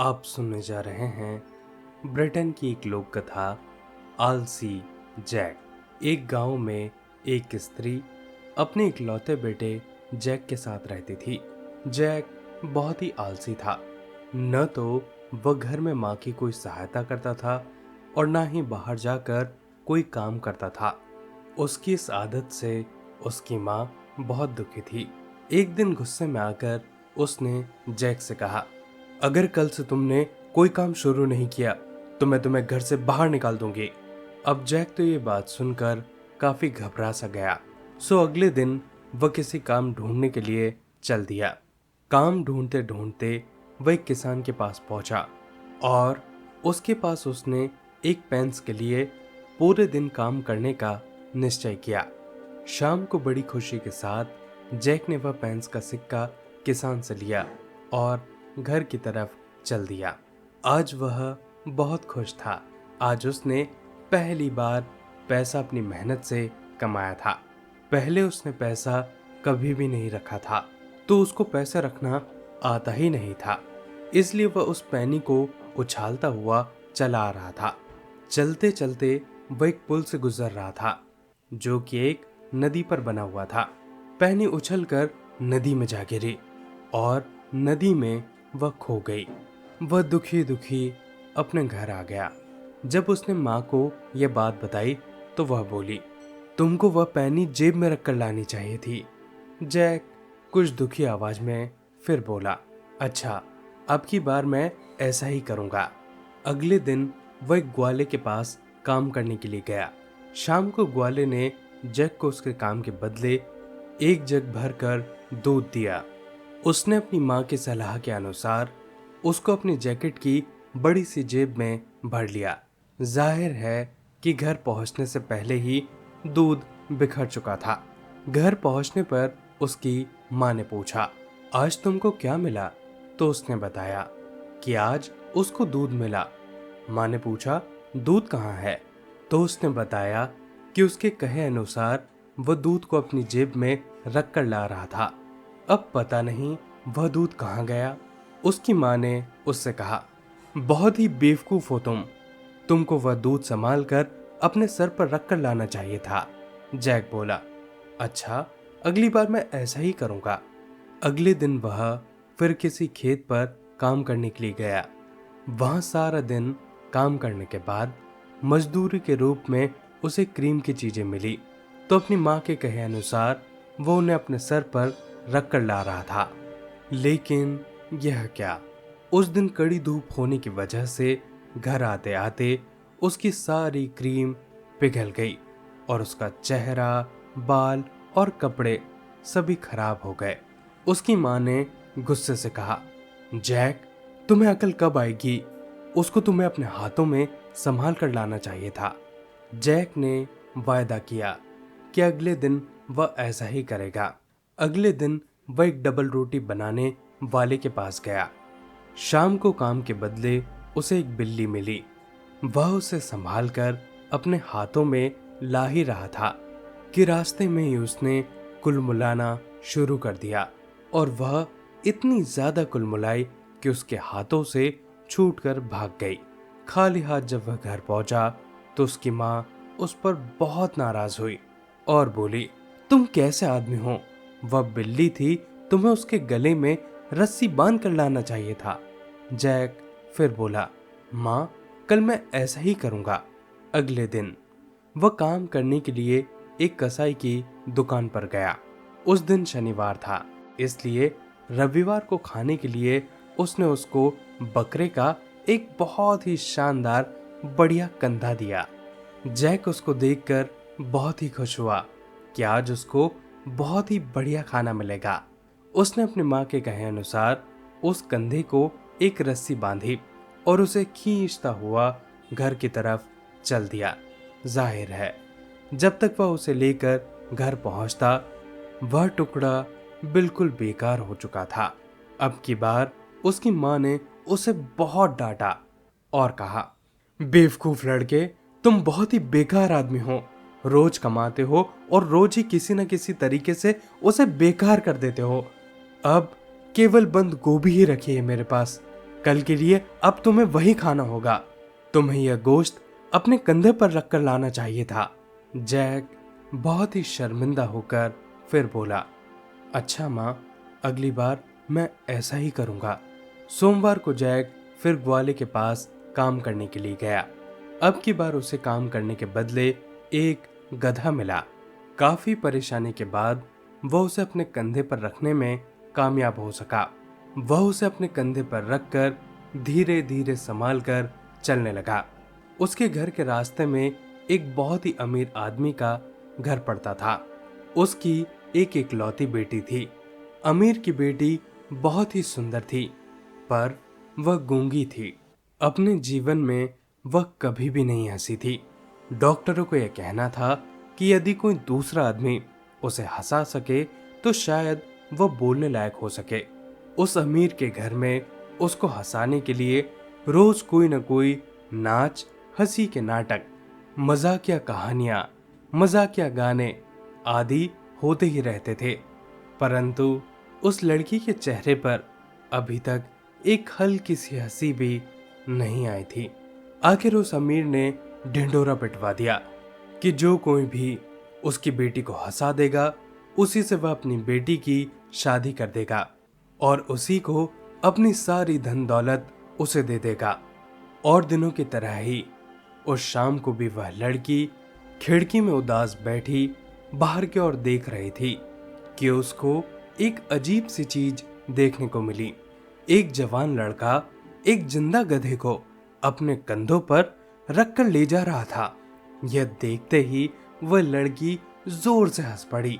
आप सुनने जा रहे हैं ब्रिटेन की एक लोक कथा आलसी जैक। एक गांव में एक स्त्री अपने इकलौते बेटे जैक के साथ रहती थी। जैक बहुत ही आलसी था। न तो वह घर में माँ की कोई सहायता करता था और न ही बाहर जाकर कोई काम करता था। उसकी इस आदत से उसकी माँ बहुत दुखी थी। एक दिन गुस्से में आकर उसने जैक से कहा, अगर कल से तुमने कोई काम शुरू नहीं किया तो मैं तुम्हें घर से बाहर निकाल दूंगी। अब जैक तो ये बात सुनकर काफी घबरा सा गया। सो अगले दिन वह किसी काम ढूंढने के लिए चल दिया। काम ढूंढते ढूंढते वह एक किसान के पास पहुंचा और उसके पास उसने एक पेंस के लिए पूरे दिन काम करने का निश्चय किया। शाम को बड़ी खुशी के साथ जैक ने वह पेंस का सिक्का किसान से लिया और घर की तरफ चल दिया। आज वह बहुत खुश था। आज उसने पहली बार पैसा अपनी मेहनत से कमाया था। पहले उसने पैसा कभी भी नहीं रखा था, तो उसको पैसे रखना आता ही नहीं था। इसलिए वह उस पैनी को उछालता हुआ चला आ रहा था। चलते चलते वह एक पुल से गुजर रहा था जो कि एक नदी पर बना हुआ था। पैनी उछलकर नदी में जा गिरी और नदी में वह खो गई। वह दुखी दुखी अपने घर आ गया। जब उसने माँ को यह बात बताई तो वह बोली, तुमको वह पैनी जेब में रखकर लानी चाहिए थी। जैक कुछ दुखी आवाज में फिर बोला, अच्छा, अब की बार मैं ऐसा ही करूंगा। अगले दिन वह एक ग्वाले के पास काम करने के लिए गया। शाम को ग्वाले ने जैक को उसके काम के बदले एक जग भर कर दूध दिया। उसने अपनी माँ की सलाह के अनुसार उसको अपनी जैकेट की बड़ी सी जेब में भर लिया। जाहिर है कि घर पहुंचने से पहले ही दूध बिखर चुका था। घर पहुंचने पर उसकी माँ ने पूछा, आज तुमको क्या मिला? तो उसने बताया कि आज उसको दूध मिला। माँ ने पूछा, दूध कहाँ है? तो उसने बताया कि उसके कहे अनुसार वह दूध को अपनी जेब में रख कर ला रहा था। अब पता नहीं वह दूध कहाँ गया। उसकी माँ ने उससे कहा, बहुत ही बेवकूफ हो तुमको वह दूध संभाल कर अपने सर पर रख कर लाना चाहिए था। जैक बोला, अच्छा, अगली बार मैं ऐसा ही करूंगा। अगले दिन वह फिर किसी खेत पर काम करने के लिए गया। वहां सारा दिन काम करने के बाद मजदूरी के रूप में उसे क्रीम की चीजें मिली, तो अपनी माँ के कहे अनुसार वो उन्हें अपने सर पर रख कर ला रहा था। लेकिन यह क्या, उस दिन कड़ी धूप होने की वजह से घर आते आते उसकी सारी क्रीम पिघल गई और उसका चेहरा, बाल और कपड़े सभी खराब हो गए। उसकी माँ ने गुस्से से कहा, जैक, तुम्हें अकल कब आएगी? उसको तुम्हें अपने हाथों में संभाल कर लाना चाहिए था। जैक ने वायदा किया कि अगले दिन वह ऐसा ही करेगा। अगले दिन वह एक डबल रोटी बनाने वाले के पास गया। शाम को काम के बदले उसे एक बिल्ली मिली। वह उसे संभाल कर अपने हाथों में ला ही रहा था कि रास्ते में ही उसने कुलमुलाना शुरू कर दिया और वह इतनी ज्यादा कुलमुलाई कि उसके हाथों से छूटकर भाग गई। खाली हाथ जब वह घर पहुंचा तो उसकी माँ उस पर बहुत नाराज हुई और बोली, तुम कैसे आदमी हो? वह बिल्ली थी, तुम्हें उसके गले में रस्सी बांध कर लाना चाहिए था। जैक फिर बोला, माँ, कल मैं ऐसा ही करूंगा। अगले दिन वह काम करने के लिए एक कसाई की दुकान पर गया। उस दिन शनिवार था, इसलिए रविवार को खाने के लिए उसने उसको बकरे का एक बहुत ही शानदार बढ़िया कंधा दिया। जैक उसको देखकर बहुत ही खुश हुआ कि आज उसको बहुत ही बढ़िया खाना मिलेगा। उसने अपनी माँ के कहे अनुसार उस कंधे को एक रस्सी बांधी और उसे खींचता हुआ घर की तरफ चल दिया। जाहिर है जब तक वह उसे लेकर घर पहुंचता वह टुकड़ा बिल्कुल बेकार हो चुका था। अब की बार उसकी माँ ने उसे बहुत डांटा और कहा, बेवकूफ लड़के, तुम बहुत ही बेकार आदमी हो। रोज कमाते हो और रोज ही किसी न किसी तरीके से उसे बेकार कर देते हो। अब केवल बंद गोभी ही रखी है मेरे पास। कल के लिए अब तुम्हें वही खाना होगा। तुम्हें यह गोश्त अपने कंधे पर रखकर लाना चाहिए था। जैक बहुत ही शर्मिंदा होकर फिर बोला, अच्छा माँ, अगली बार मैं ऐसा ही करूँगा। सोमवार को जैक फिर ग्वाले के पास काम करने के लिए गया। अब की बार उसे काम करने के बदले एक गधा मिला। काफी परेशानी के बाद वह उसे अपने कंधे पर रखने में कामयाब हो सका। वह उसे अपने कंधे पर रखकर धीरे धीरे संभाल कर चलने लगा। उसके घर के रास्ते में एक बहुत ही अमीर आदमी का घर पड़ता था। उसकी एक इकलौती बेटी थी। अमीर की बेटी बहुत ही सुंदर थी, पर वह गूंगी थी। अपने जीवन में वह कभी भी नहीं हंसी थी। डॉक्टरों को यह कहना था कि यदि कोई दूसरा आदमी उसे हंसा सके तो शायद वह बोलने लायक हो सके। उस अमीर के घर में उसको हंसाने के लिए रोज कोई न कोई नाच, हंसी के नाटक, मजाकिया कहानियां, मजाकिया गाने आदि होते ही रहते थे। परंतु उस लड़की के चेहरे पर अभी तक एक हल्की सी हंसी भी नहीं आई थी। आखिर उस अमीर ने ढिंढोरा पिटवा दिया कि जो कोई भी उसकी बेटी को हंसा देगा, उसी से वह अपनी बेटी की शादी कर देगा और उसी को अपनी सारी धन दौलत उसे दे देगा। और दिनों की तरह ही उस शाम को भी वह लड़की खिड़की में उदास बैठी बाहर की ओर देख रही थी कि उसको एक अजीब सी चीज देखने को मिली। एक जवान लड़का एक जिंदा गधे को अपने कंधों पर रखकर ले जा रहा था। यह देखते ही वह लड़की जोर से हंस पड़ी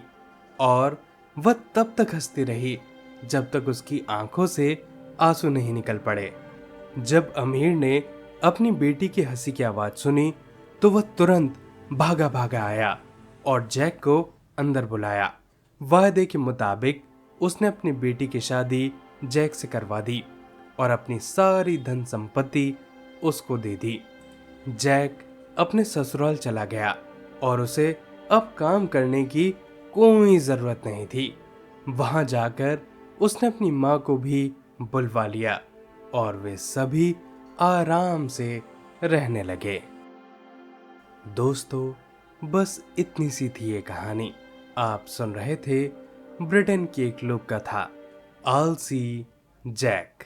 और वह तब तक हंसती रही जब तक उसकी आंखों से आंसू नहीं निकल पड़े। जब अमीर ने अपनी बेटी की हंसी की आवाज सुनी तो वह तुरंत भागा भागा आया और जैक को अंदर बुलाया। वायदे के मुताबिक उसने अपनी बेटी की शादी जैक से करवा दी और अपनी सारी धन संपत्ति उसको दे दी। जैक अपने ससुराल चला गया और उसे अब काम करने की कोई जरूरत नहीं थी। वहां जाकर उसने अपनी माँ को भी बुलवा लिया और वे सभी आराम से रहने लगे। दोस्तों, बस इतनी सी थी ये कहानी। आप सुन रहे थे ब्रिटेन की एक लोक कथा, आलसी जैक।